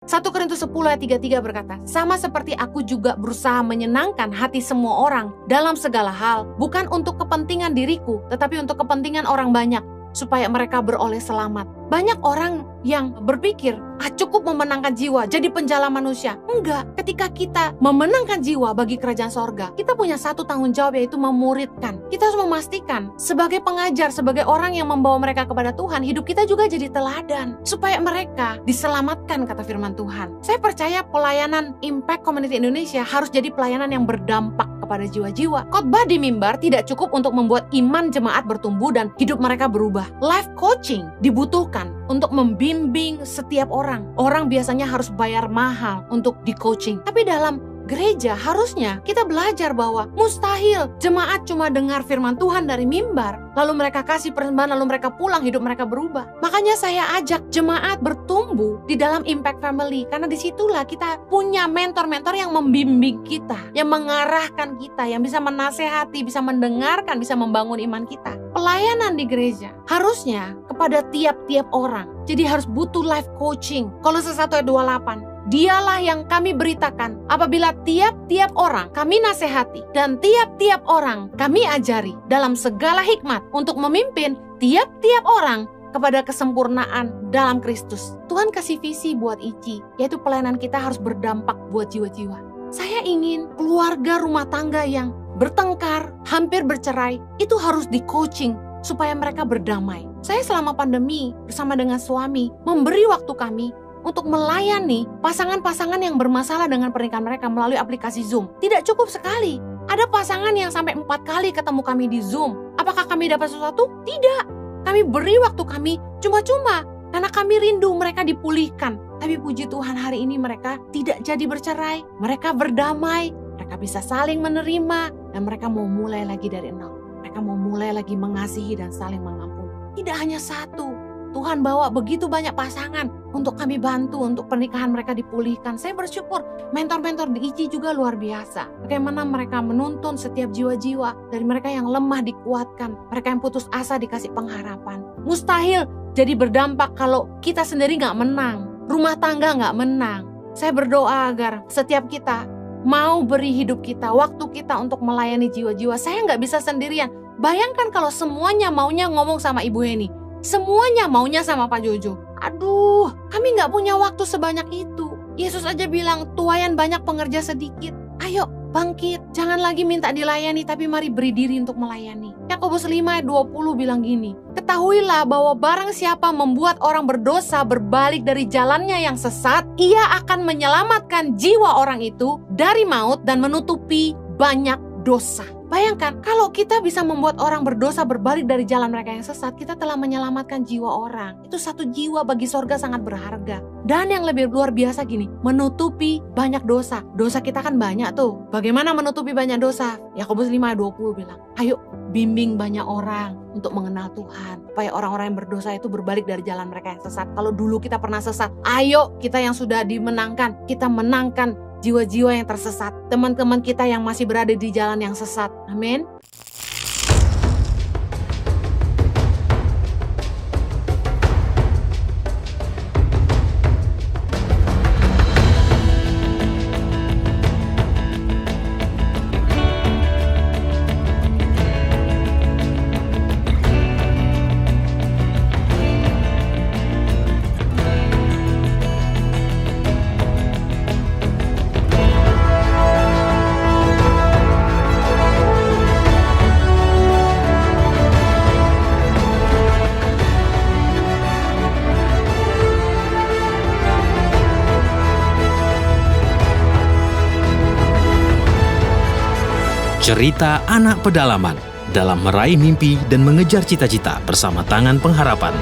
1 Korintus 10 ayat 33 berkata, sama seperti aku juga berusaha menyenangkan hati semua orang dalam segala hal, bukan untuk kepentingan diriku, tetapi untuk kepentingan orang banyak, supaya mereka beroleh selamat. Banyak orang yang berpikir, cukup memenangkan jiwa, jadi penjala manusia. Enggak, ketika kita memenangkan jiwa bagi kerajaan sorga, kita punya satu tanggung jawab, yaitu memuridkan. Kita harus memastikan, sebagai pengajar, sebagai orang yang membawa mereka kepada Tuhan, hidup kita juga jadi teladan, supaya mereka diselamatkan, kata firman Tuhan. Saya percaya pelayanan Impact Community Indonesia harus jadi pelayanan yang berdampak kepada jiwa-jiwa. Khotbah di mimbar tidak cukup untuk membuat iman jemaat bertumbuh dan hidup mereka berubah. Life coaching dibutuhkan untuk membimbing setiap orang. Orang biasanya harus bayar mahal untuk di-coaching. Tapi dalam gereja harusnya kita belajar bahwa mustahil jemaat cuma dengar firman Tuhan dari mimbar, lalu mereka kasih persembahan, lalu mereka pulang, hidup mereka berubah. Makanya saya ajak jemaat bertumbuh di dalam Impact Family, karena disitulah kita punya mentor-mentor yang membimbing kita, yang mengarahkan kita, yang bisa menasehati, bisa mendengarkan, bisa membangun iman kita. Pelayanan di gereja harusnya kepada tiap-tiap orang. Jadi harus butuh life coaching. Kolose 1 ayat 28. Dialah yang kami beritakan apabila tiap-tiap orang kami nasihati dan tiap-tiap orang kami ajari dalam segala hikmat untuk memimpin tiap-tiap orang kepada kesempurnaan dalam Kristus. Tuhan kasih visi buat Ici, yaitu pelayanan kita harus berdampak buat jiwa-jiwa. Saya ingin keluarga rumah tangga yang bertengkar, hampir bercerai, itu harus di-coaching supaya mereka berdamai. Saya selama pandemi bersama dengan suami memberi waktu kami untuk melayani pasangan-pasangan yang bermasalah dengan pernikahan mereka melalui aplikasi Zoom. Tidak cukup sekali. Ada pasangan yang sampai 4 kali ketemu kami di Zoom. Apakah kami dapat sesuatu? Tidak. Kami beri waktu kami cuma-cuma karena kami rindu mereka dipulihkan. Tapi puji Tuhan, hari ini mereka tidak jadi bercerai. Mereka berdamai. Mereka bisa saling menerima. Dan mereka mau mulai lagi dari nol. Mereka mau mulai lagi mengasihi dan saling mengampuni. Tidak hanya satu. Tuhan bawa begitu banyak pasangan untuk kami bantu, untuk pernikahan mereka dipulihkan. Saya bersyukur mentor-mentor di ICI juga luar biasa. Bagaimana mereka menuntun setiap jiwa-jiwa. Dari mereka yang lemah dikuatkan, mereka yang putus asa dikasih pengharapan. Mustahil jadi berdampak kalau kita sendiri gak menang, rumah tangga gak menang. Saya berdoa agar setiap kita mau beri hidup kita, waktu kita untuk melayani jiwa-jiwa. Saya gak bisa sendirian. Bayangkan kalau semuanya maunya ngomong sama Ibu Heni, semuanya maunya sama Pak Jojo. Aduh, kami gak punya waktu sebanyak itu. Yesus aja bilang, tuaian banyak, pengerja sedikit. Ayo, bangkit. Jangan lagi minta dilayani, tapi mari beri diri untuk melayani. Yakobus 5 ayat 20 bilang gini, ketahuilah bahwa barang siapa membuat orang berdosa berbalik dari jalannya yang sesat, ia akan menyelamatkan jiwa orang itu dari maut dan menutupi banyak dosa. Bayangkan, kalau kita bisa membuat orang berdosa berbalik dari jalan mereka yang sesat, kita telah menyelamatkan jiwa orang. Itu satu jiwa bagi sorga sangat berharga. Dan yang lebih luar biasa gini, menutupi banyak dosa. Dosa kita kan banyak tuh. Bagaimana menutupi banyak dosa? Yakobus 5 ayat 20 bilang, ayo bimbing banyak orang untuk mengenal Tuhan. Supaya orang-orang yang berdosa itu berbalik dari jalan mereka yang sesat. Kalau dulu kita pernah sesat, ayo kita yang sudah dimenangkan, kita menangkan jiwa-jiwa yang tersesat, teman-teman kita yang masih berada di jalan yang sesat. Amin. Cerita anak pedalaman dalam meraih mimpi dan mengejar cita-cita bersama Tangan Pengharapan.